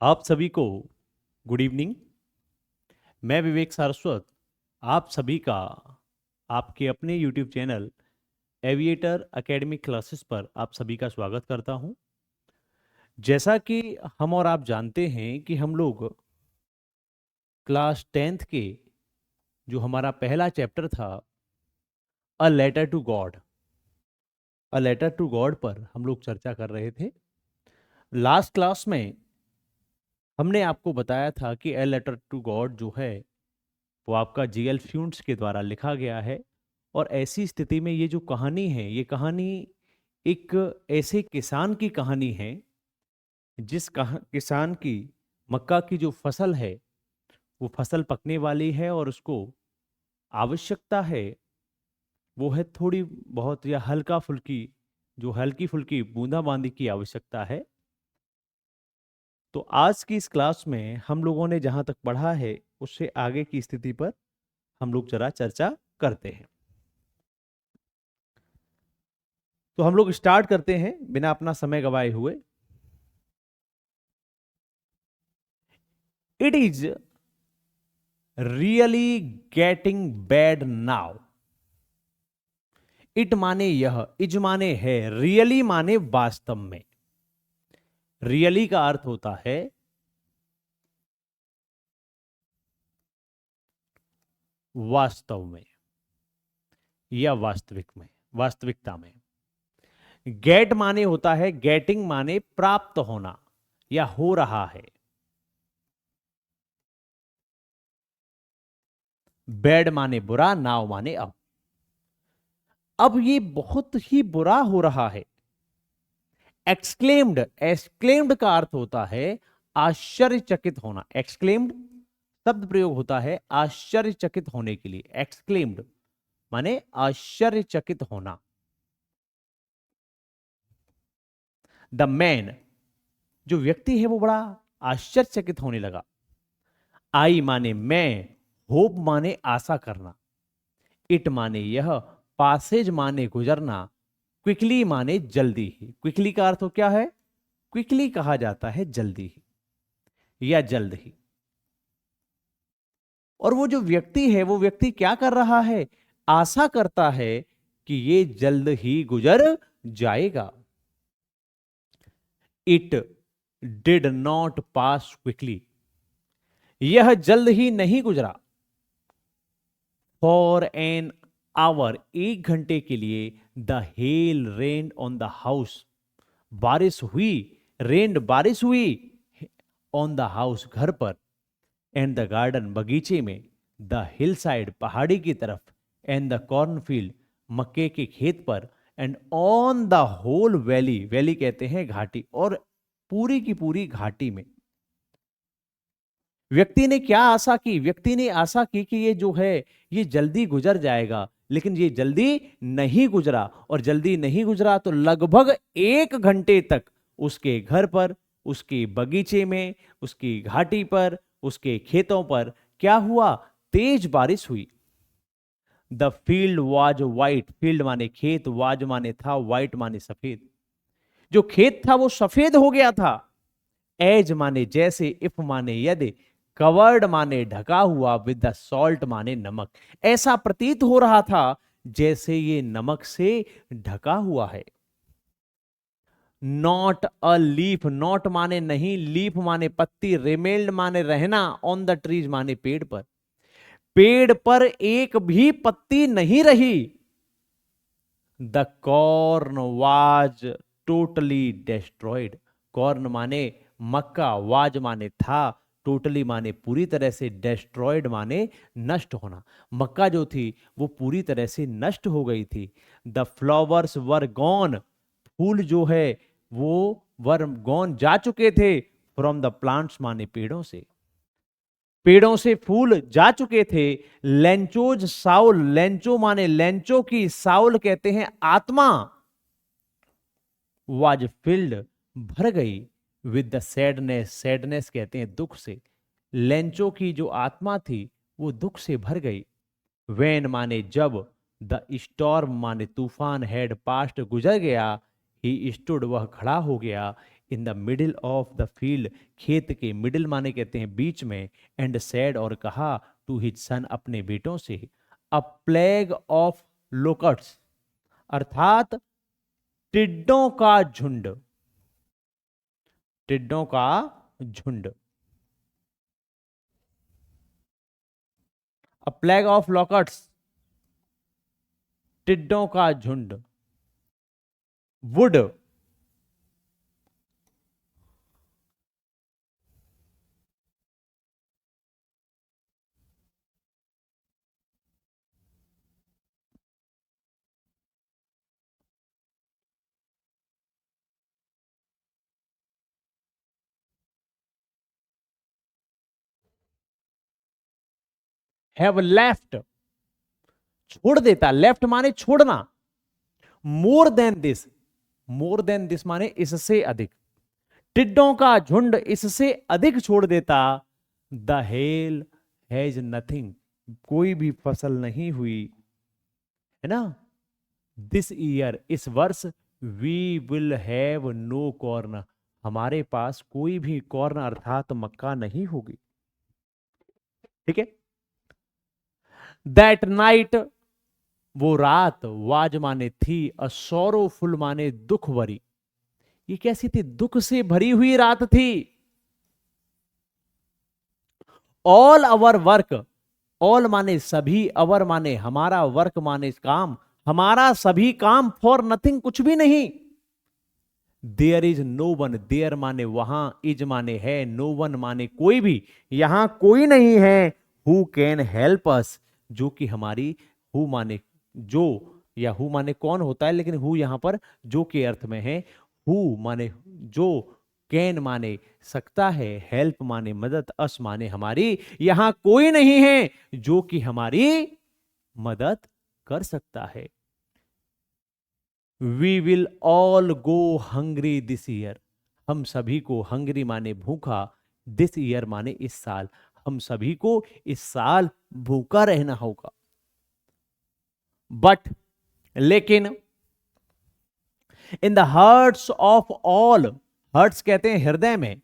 आप सभी को गुड इवनिंग। मैं विवेक सारस्वत आप सभी का आपके अपने YouTube channel aviator academic classes पर आप सभी का स्वागत करता हूं। जैसा कि हम और आप जानते हैं कि हम लोग क्लास 10th के जो हमारा पहला चैप्टर था a letter to God, a letter to God पर हम लोग चर्चा कर रहे थे। लास्ट क्लास में हमने आपको बताया था कि अ लेटर टू गॉड जो है वो आपका जीएल फ्यूंट्स के द्वारा लिखा गया है। और ऐसी स्थिति में ये जो कहानी है, ये कहानी एक ऐसे किसान की कहानी है जिस किसान की मक्का की जो फसल है वो फसल पकने वाली है और उसको आवश्यकता है वो है थोड़ी बहुत या हल्का फुल्की जो हल्की फुल्की बूंदाबांदी की आवश्यकता है। तो आज की इस क्लास में हम लोगों ने जहां तक पढ़ा है उससे आगे की स्थिति पर हम लोग जरा चर्चा करते हैं। तो हम लोग स्टार्ट करते हैं बिना अपना समय गवाए हुए। It is really getting bad now. It माने यह, इज माने है, रियली माने वास्तव में। रियली का अर्थ होता है वास्तव में या वास्तविक में, वास्तविकता में। गेट माने होता है, गेटिंग माने प्राप्त होना या हो रहा है। बैड माने बुरा, नाउ माने अब ये बहुत ही बुरा हो रहा है। एक्सक्लेम्ड, एक्सक्लेम्ड का अर्थ होता है आश्चर्यचकित होना। एक्सक्लेम्ड शब्द प्रयोग होता है आश्चर्यचकित होने के लिए। एक्सक्लेम्ड माने आश्चर्यचकित होना। द मैन जो व्यक्ति है वो बड़ा आश्चर्यचकित होने लगा। आई माने मैं, होप माने आशा करना, इट माने यह, पासेज माने गुजरना, क्विकली माने जल्दी ही। क्विकली का अर्थ क्या है? क्विकली कहा जाता है जल्दी ही या जल्द ही। और वो जो व्यक्ति है वो व्यक्ति क्या कर रहा है? आशा करता है कि ये जल्द ही गुजर जाएगा। It did not pass quickly, यह जल्द ही नहीं गुजरा। फॉर एन आवर, एक घंटे के लिए। The hell rained on the house, बारिश हुई, रेन्ड बारिश हुई, ऑन द हाउस घर पर, एंड द गार्डन बगीचे में, द हिल साइड पहाड़ी की तरफ, एंड द कॉर्नफील्ड मक्के के खेत पर, and on the whole valley, valley कहते हैं घाटी, और पूरी की पूरी घाटी में। व्यक्ति ने क्या आशा की? व्यक्ति ने आशा की कि ये जो है ये जल्दी गुजर जाएगा, लेकिन ये जल्दी नहीं गुजरा। और जल्दी नहीं गुजरा तो लगभग एक घंटे तक उसके घर पर, उसके बगीचे में, उसकी घाटी पर, उसके खेतों पर क्या हुआ? तेज बारिश हुई। The field was white, field माने खेत, वाज माने था, वाइट माने सफेद। जो खेत था वो सफेद हो गया था। एज माने जैसे, इफ माने यदि, कवर्ड माने ढका हुआ, विद द सॉल्ट माने नमक। ऐसा प्रतीत हो रहा था जैसे ये नमक से ढका हुआ है। नॉट अ लीफ, नॉट माने नहीं, लीफ माने पत्ती, रिमेल्ड माने रहना, ऑन द ट्रीज माने पेड़ पर। पेड़ पर एक भी पत्ती नहीं रही। The corn was totally destroyed, corn माने मक्का, वाज माने था, टोटली माने पूरी तरह से, डिस्ट्रॉयड माने नष्ट होना। मक्का जो थी वो पूरी तरह से नष्ट हो गई थी। द फ्लावर्स वर गॉन, फूल जो है वो वर गॉन जा चुके थे, फ्रॉम द प्लांट्स माने पेड़ों से, पेड़ों से फूल जा चुके थे। लेंचोज साउल, लेंचो माने लेंचो की, साउल कहते हैं आत्मा, वाज फिल्ड भर गई, विद द सैडनेस, सैडनेस कहते हैं दुख से। लेंचो की जो आत्मा थी वो दुख से भर गई। वेन माने जब, द स्टॉर्म माने तूफान, हैड पास्ट गुजर गया, ही स्टूड वह खड़ा हो गया, in the middle of the field, खेत के मिडिल माने कहते हैं बीच में, एंड सैड और कहा टू हिज सन अपने बेटों से, अ प्लेग ऑफ लोकट्स अर्थात टिड्डों का झुंड, टिड्डों का झुंड, अ प्लेग ऑफ लॉकट्स टिड्डों का झुंड, वुड हैव लेफ्ट, छोड़ देता, लेफ्ट माने छोड़ना, more than this, more than this माने इससे अधिक, टिड्डों का झुंड इससे अधिक छोड़ देता, द हेल हैज नथिंग, कोई भी फसल नहीं हुई, है ना, दिस ईयर इस वर्ष, we will have no corn, हमारे पास कोई भी कॉर्न अर्थात मक्का नहीं होगी। ठीक है, दैट नाइट वो रात, वाज माने थी, अ सॉरोफुल माने दुख भरी, ये कैसी थी, दुख से भरी हुई रात थी। ऑल अवर वर्क, ऑल माने सभी, अवर माने हमारा, वर्क माने काम, हमारा सभी काम, फॉर नथिंग कुछ भी नहीं, there is no one, there माने वहां, इज माने है, नो वन माने कोई भी, यहां कोई नहीं है, हु कैन हेल्प अस, जो कि हमारी, हु माने जो, या हु माने कौन होता है, लेकिन हु यहां पर जो के अर्थ में है, हु माने जो, कैन माने सकता है, हेल्प माने मदद, अस माने हमारी, यहां कोई नहीं है जो कि हमारी मदद कर सकता है। We will all go hungry this year, हम सभी को, हंग्री माने भूखा, दिस ईयर माने इस साल, हम सभी को इस साल भूखा रहना होगा। बट लेकिन, in the hearts of all, hearts कहते हैं हृदय में,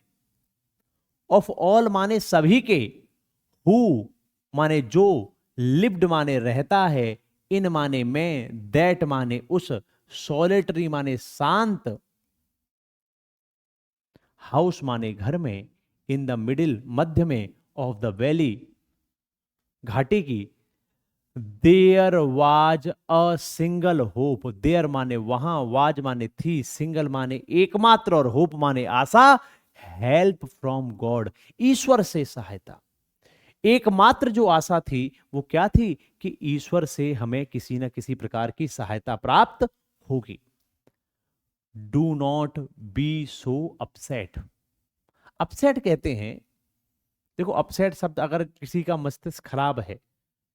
ऑफ ऑल माने सभी के, हु माने जो, लिव्ड माने रहता है, इन माने में, दैट माने उस, सॉलिटरी माने शांत, हाउस माने घर में, इन द मिडिल मध्य में, ऑफ द वैली घाटी की, there was a single hope, there माने वहां, वाज माने थी, सिंगल माने एकमात्र, और होप माने आशा, हेल्प फ्रॉम गॉड, ईश्वर से सहायता, एकमात्र जो आशा थी वो क्या थी, कि ईश्वर से हमें किसी न किसी प्रकार की सहायता प्राप्त होगी। Do not be so upset, upset कहते हैं, देखो अपसेट शब्द, अगर किसी का मस्तिष्क खराब है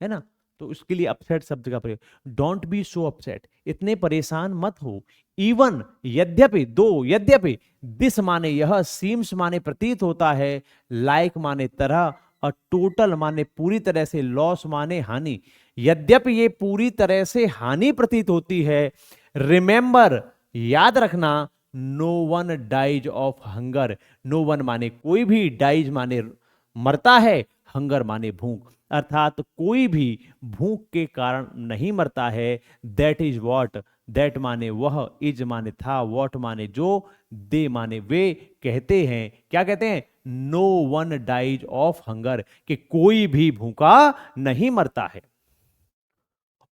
ना, तो उसके लिए अपसेट शब्द का प्रयोग, डोंट बी सो अपसेट, इतने परेशान मत हो, इवन यद्यपि, दो यद्यपि, दिस माने यह, सीम्स माने प्रतीत होता है, लाइक माने तरह, और टोटल माने पूरी तरह से, लॉस माने हानि, यद्यपि ये पूरी तरह से हानि प्रतीत होती है, रिमेंबर याद रखना, no one dies of hunger, no one माने कोई भी, डाइज माने मरता है, हंगर माने भूख, अर्थात कोई भी भूख के कारण नहीं मरता है, दैट इज वॉट, दैट माने वह, इज माने था, वॉट माने जो, दे माने वे कहते हैं, क्या कहते हैं, no one dies of hunger, कि कोई भी भूखा नहीं मरता है।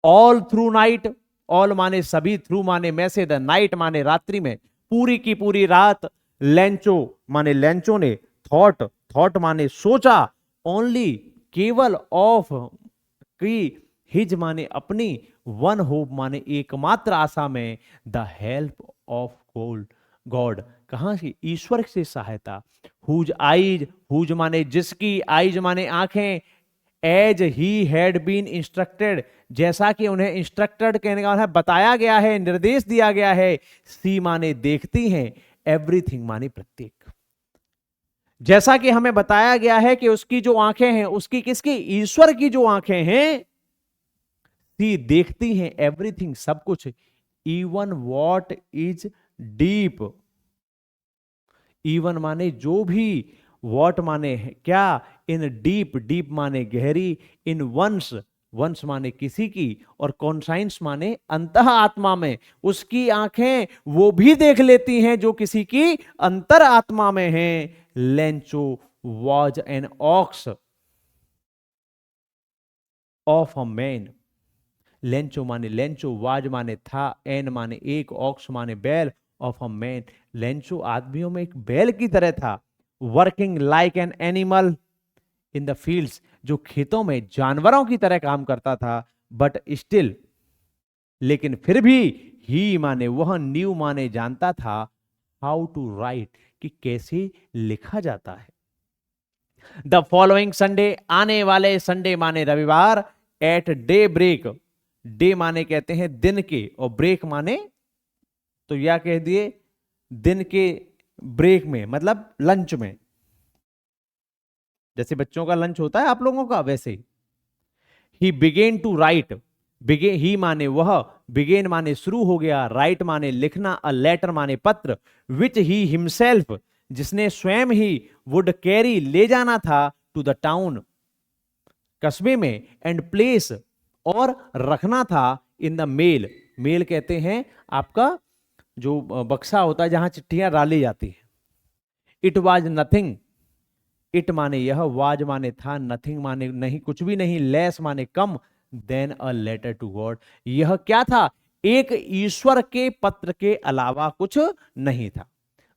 ऑल थ्रू नाइट, ऑल माने सभी, थ्रू माने में से, द नाइट माने रात्रि में, पूरी की पूरी रात, लेंचो माने लेंचो ने, थॉट, थॉट माने सोचा, ओनली केवल, ऑफ की, हिज माने अपनी, वन होप माने एकमात्र आशा में, the help of gold God, कहां से, ईश्वर से सहायता, हुज आईज, हुज माने जिसकी, आईज माने आंखें, as he had been instructed, जैसा कि उन्हें इंस्ट्रक्टेड कहने का मतलब बताया गया है, निर्देश दिया गया है, सी माने देखती हैं, एवरीथिंग माने प्रत्येक, जैसा कि हमें बताया गया है कि उसकी जो आंखें हैं, उसकी किसकी, ईश्वर की जो आंखें हैं, सी देखती हैं, एवरीथिंग सब कुछ, even what is deep, even माने जो भी, वॉट माने क्या, इन डीप, डीप माने गहरी, इन वंस, वंस माने किसी की, और कॉन्साइंस माने अंतः आत्मा में, उसकी आंखें वो भी देख लेती हैं जो किसी की अंतर आत्मा में है। Lencho was an ox of a man. Lencho माने, लेंचो वाज माने था, एन माने एक, ऑक्स माने बैल, ऑफ अ मैन, लेंचो आदमियों में एक बैल की तरह था। Working like an animal in the fields, जो खेतों में जानवरों की तरह काम करता था। बट स्टिल, लेकिन फिर भी, ही माने वह, न्यू माने जानता था, हाउ टू राइट, कि कैसे लिखा जाता है। द फॉलोइंग संडे, आने वाले संडे माने रविवार, एट डे ब्रेक, डे माने कहते हैं दिन के, और ब्रेक माने, तो यह कह दिए दिन के ब्रेक में, मतलब लंच में, जैसे बच्चों का लंच होता है आप लोगों का, वैसे ही बिगेन टू राइट, बिगे ही माने वह, बिगेन माने शुरू हो गया, राइट माने लिखना, अ लेटर माने पत्र, विच ही हिमसेल्फ, जिसने स्वयं ही, वुड कैरी ले जाना था, टू द टाउन, कस्बे में, एंड प्लेस, और रखना था, इन द मेल, मेल कहते हैं आपका जो बक्सा होता है जहां चिट्ठियां डाली जाती है। इट वॉज नथिंग, इट माने यह, वाज माने था, नथिंग माने नहीं, कुछ भी नहीं, लेस माने कम, then a letter to God, यह क्या था, एक ईश्वर के पत्र के अलावा कुछ नहीं था।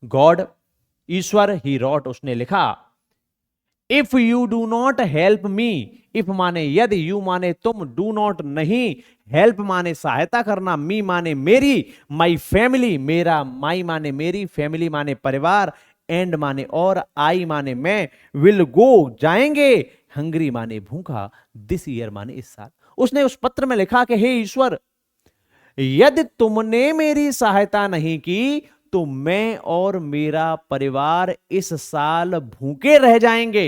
गॉड, ईश्वर, ही रॉट, उसने लिखा। If you do not help me, if माने यदि, यू माने तुम, डू नॉट नहीं, हेल्प माने सहायता करना, मी माने मेरी, माई फैमिली मेरा, माई माने मेरी, फैमिली माने परिवार, एंड माने और, आई माने मैं, विल गो जाएंगे, हंग्री माने भूखा, दिस ईयर माने इस साल। उसने उस पत्र में लिखा कि हे ईश्वर, यदि तुमने मेरी सहायता नहीं की तो मैं और मेरा परिवार इस साल भूखे रह जाएंगे।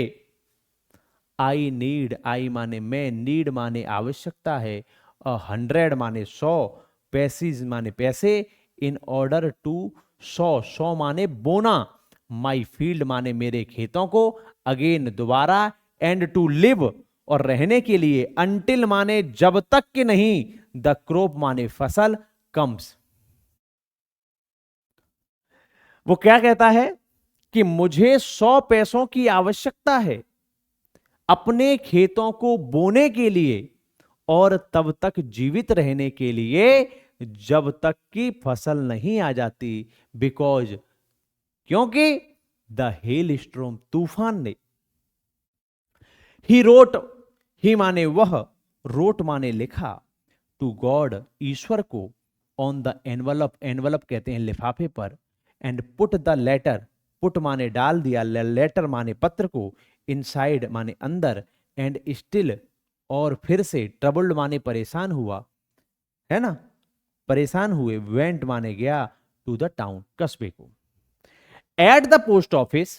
आई नीड, आई माने मैं, नीड माने आवश्यकता है, 100 माने 100, पैसेज माने पैसे, इन ऑर्डर टू, 100, 100 माने बोना, माई फील्ड माने मेरे खेतों को, अगेन दोबारा, एंड टू लिव, और रहने के लिए, अंटिल माने जब तक के नहीं, द क्रॉप माने फसल, कम्स। वो क्या कहता है कि मुझे 100 पैसों की आवश्यकता है अपने खेतों को बोने के लिए, और तब तक जीवित रहने के लिए जब तक कि फसल नहीं आ जाती, बिकॉज, क्योंकि द हेल स्ट्रोम, तूफान ने, ही रोट, ही माने वह, रोट माने लिखा, टू गॉड, ईश्वर को, ऑन द एनवलप, एनवलप कहते हैं लिफाफे पर, and put the letter, put माने डाल दिया, लेटर माने पत्र को, इनसाइड माने अंदर, एंड स्टिल, और फिर से, ट्रबल्ड माने परेशान हुआ, है ना, परेशान हुए, वेंट माने गया, टू द टाउन, कस्बे को, at the post office,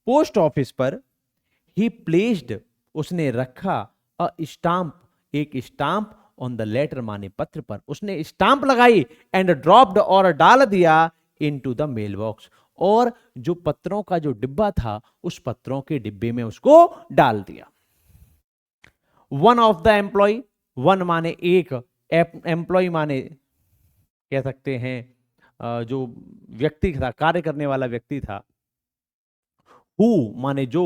post office पर, ही प्लेस्ड, उसने रखा, अ स्टाम्प, एक स्टाम्प, ऑन द लेटर माने पत्र पर, उसने स्टाम्प लगाई, एंड ड्रॉप्ड, और डाल दिया, इनटू द मेल बॉक्स, और जो पत्रों का जो डिब्बा था उस पत्रों के डिब्बे में उसको डाल दिया। One of the employee, one माने एक, एम्प्लॉय माने कह सकते हैं जो व्यक्ति था, कार्य करने वाला व्यक्ति था। हु माने जो,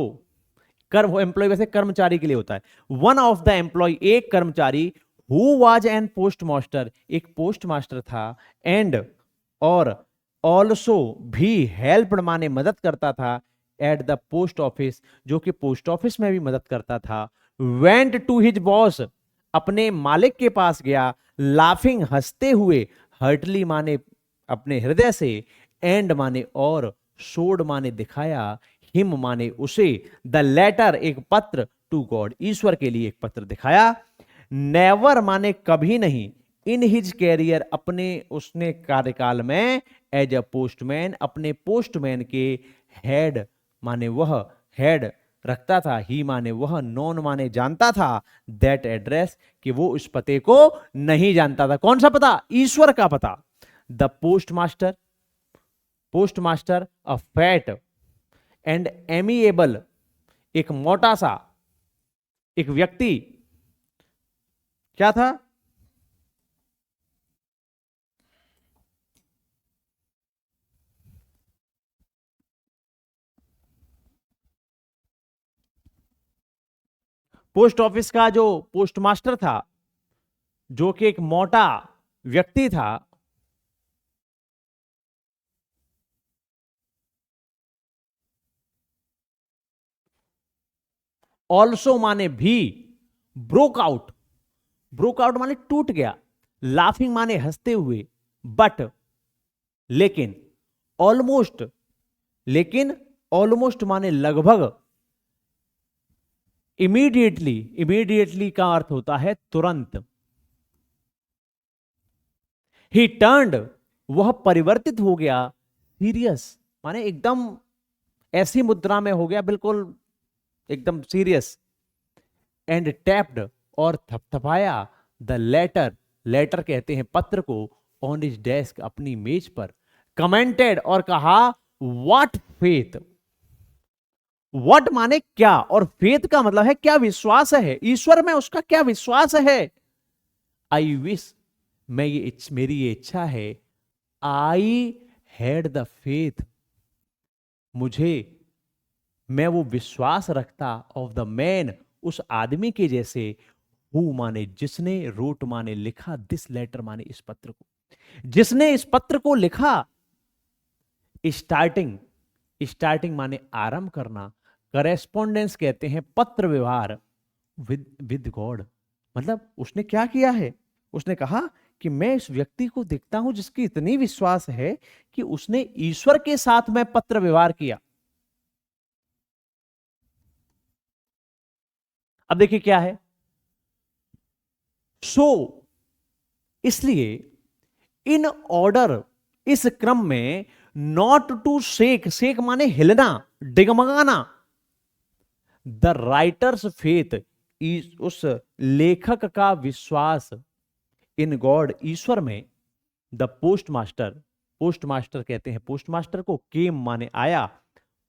कर्म, एम्प्लॉय वैसे कर्मचारी के लिए होता है। वन ऑफ द एम्प्लॉय, एक कर्मचारी, who was an post master, एक पोस्ट मास्टर था, एंड, और, ऑल्सो भी, हेल्प माने मदद करता था, एट द पोस्ट ऑफिस, जो कि पोस्ट ऑफिस में भी मदद करता था, वेंट टू हिज बॉस, अपने मालिक के पास गया, लाफिंग, हंसते हुए, हर्टली माने अपने हृदय से, एंड माने और, शोड माने दिखाया, हिम माने उसे, द लेटर एक पत्र, टू गॉड, ईश्वर के लिए एक पत्र दिखाया। नेवर माने कभी नहीं, इन हिज कैरियर, अपने उसने कार्यकाल में, एज अ पोस्टमैन, अपने पोस्टमैन के, हेड माने वह, हेड रखता था, ही माने वह, नॉन माने जानता था, दैट एड्रेस, कि वो उस पते को नहीं जानता था। कौन सा पता? ईश्वर का पता। The post master, post master a fat and amiable, एक मोटा सा एक व्यक्ति क्या था? पोस्ट ऑफिस का जो पोस्ट मास्टर था, जो कि एक मोटा व्यक्ति था, ऑल्सो माने भी, ब्रोक आउट, ब्रोक आउट माने टूट गया, लाफिंग माने हंसते हुए, बट लेकिन, ऑलमोस्ट, लेकिन ऑलमोस्ट माने लगभग, इमीडिएटली, इमीडिएटली का अर्थ होता है तुरंत। ही टर्न्ड, वह परिवर्तित हो गया, सीरियस माने एकदम ऐसी मुद्रा में हो गया, बिल्कुल एकदम सीरियस, एंड टैप्ड, और थपथपाया, द लेटर, लेटर कहते हैं पत्र को, ऑन हिज डेस्क, अपनी मेज पर, कमेंटेड, और कहा, व्हाट फेथ, व्हाट माने क्या, और फेथ का मतलब है क्या, विश्वास है, ईश्वर में उसका क्या विश्वास है। आई विश, मेरी ये इच्छा है, आई हैड द फेथ, मुझे, मैं वो विश्वास रखता, ऑफ द मैन, उस आदमी के जैसे, हु माने जिसने, रोट माने लिखा, दिस लेटर माने इस पत्र को, जिसने इस पत्र को लिखा, स्टार्टिंग, स्टार्टिंग माने आरंभ करना, करेस्पॉन्डेंस कहते हैं पत्र व्यवहार, विद विद गॉड, मतलब उसने क्या किया है, उसने कहा कि मैं इस व्यक्ति को देखता हूं जिसकी इतनी विश्वास है कि उसने ईश्वर के साथ में पत्र व्यवहार किया। अब देखिए क्या है, सो इसलिए, इन ऑर्डर, इस क्रम में, नॉट टू शेक, शेक माने हिलना, डिगमगाना, द राइटर्स फेथ, उस लेखक का विश्वास, इन गॉड, ईश्वर में, the post master, post master कहते हैं पोस्ट मास्टर को, केम माने आया,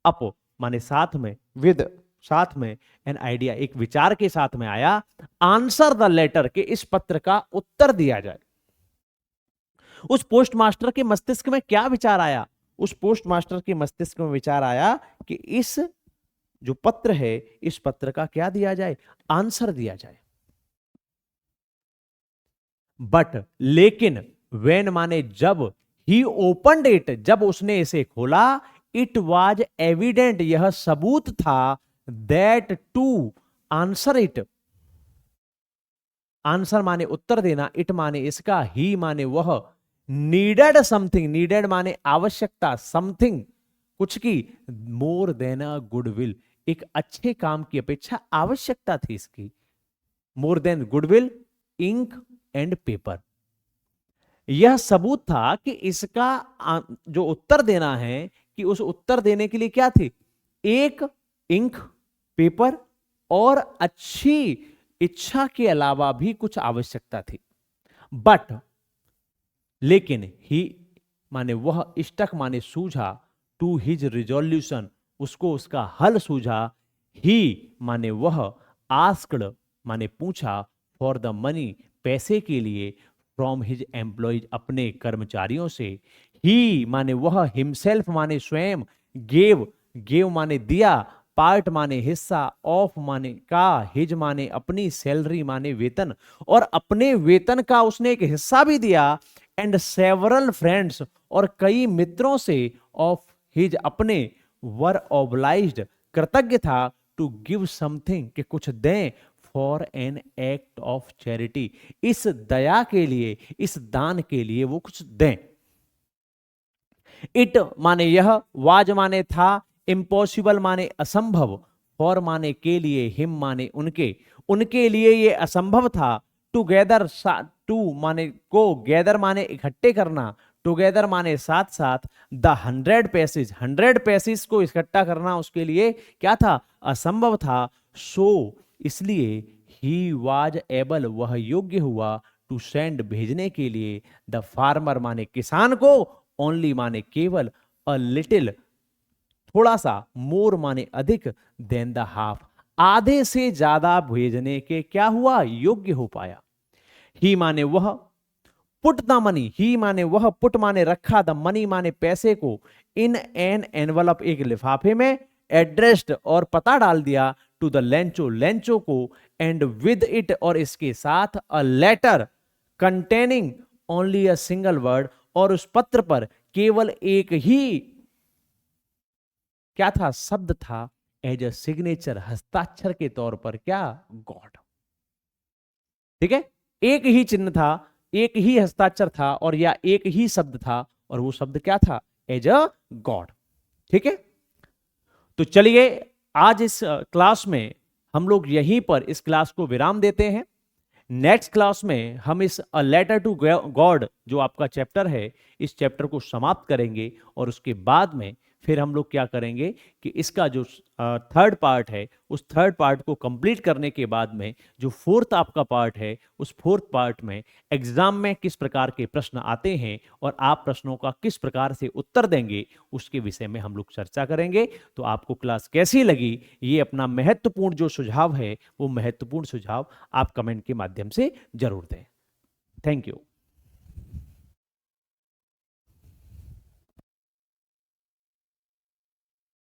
अप माने साथ में, विद साथ में, एन आइडिया, एक विचार के साथ में आया, आंसर द लेटर, के इस पत्र का उत्तर दिया जाए। उस पोस्ट मास्टर के मस्तिष्क में क्या विचार आया, उस पोस्ट मास्टर के मस्तिष्क में विचार आया कि इस जो पत्र है, इस पत्र का क्या दिया जाए, आंसर दिया जाए। बट लेकिन, वेन माने जब, ही ओपनड इट, जब उसने इसे खोला, इट वॉज एविडेंट, यह सबूत था, that to answer it, answer माने उत्तर देना, इट माने इसका, ही माने वह, नीडेड समथिंग, नीडेड माने आवश्यकता, समथिंग कुछ की, मोर देन अ गुडविल, एक अच्छे काम की अपेक्षा आवश्यकता थी इसकी, more than goodwill, ink and paper. यह सबूत था कि इसका जो उत्तर देना है, कि उस उत्तर देने के लिए क्या थी, एक इंक, पेपर, और अच्छी इच्छा के अलावा भी कुछ आवश्यकता थी। बट लेकिन, ही माने वह, स्टक माने सूझा, टू हिज रिजोल्यूशन, उसको उसका हल सूझा, ही माने वह, आस्क्ड माने पूछा, फॉर द मनी, पैसे के लिए, फ्रॉम हिज एम्प्लॉयज, अपने कर्मचारियों से, ही माने वह, हिमसेल्फ माने स्वयं, गेव, गेव माने दिया, पार्ट माने हिस्सा, ऑफ माने का, हिज माने अपनी, सैलरी माने वेतन, और अपने वेतन का उसने एक हिस्सा भी दिया, एंड सेवरल फ्रेंड्स, और कई मित्रों से, ऑफ हिज अपने, वर ऑब्लाइज्ड, कृतज्ञ था, टू गिव समथिंग, कि कुछ दें, for an act of charity, इस दया के लिए, इस दान के लिए वो कुछ दें। इट माने यह, वाज माने था, इम्पॉसिबल माने असंभव, फॉर माने के लिए, हिम माने उनके, उनके लिए ये असंभव था, टुगेदर, टू माने को, गैदर माने इकट्ठे करना, टुगेदर माने साथ साथ, द 100 पैसेज, 100 पैसेज को इकट्ठा करना उसके लिए क्या था, असंभव था। सो इसलिए, ही वाज एबल, वह योग्य हुआ, टू सेंड, भेजने के लिए, द फार्मर माने किसान को, ओनली माने केवल, अ लिटिल, थोड़ा सा, मोर माने अधिक, देन द हाफ, आधे से ज्यादा भेजने के क्या हुआ, योग्य हो पाया। ही माने वह, पुट द मनी, ही माने वह, पुट माने रखा, द मनी माने पैसे को, इन एन एनवलप एक लिफाफे में, एड्रेस्ड और पता डाल दिया, टू द लेंचो लेंचो को, एंड विद इट और इसके साथ, a letter containing only a single word, और उस पत्र पर केवल एक ही क्या था, शब्द था, एज अ सिग्नेचर, हस्ताक्षर के तौर पर, क्या, गॉड। ठीक है, एक ही चिन्ह था, एक ही हस्ताक्षर था, और या एक ही शब्द था, और वो शब्द क्या था, एज अ गॉड। ठीक है, तो चलिए आज इस क्लास में हम लोग यहीं पर इस क्लास को विराम देते हैं। नेक्स्ट क्लास में हम इस अ लेटर टू गॉड जो आपका चैप्टर है, इस चैप्टर को समाप्त करेंगे, और उसके बाद में फिर हम लोग क्या करेंगे कि इसका जो थर्ड पार्ट है, उस थर्ड पार्ट को कंप्लीट करने के बाद में जो फोर्थ आपका पार्ट है, उस फोर्थ पार्ट में एग्जाम में किस प्रकार के प्रश्न आते हैं और आप प्रश्नों का किस प्रकार से उत्तर देंगे, उसके विषय में हम लोग चर्चा करेंगे। तो आपको क्लास कैसी लगी, ये अपना महत्वपूर्ण जो सुझाव है, वो महत्वपूर्ण सुझाव आप कमेंट के माध्यम से जरूर दें। Thank you.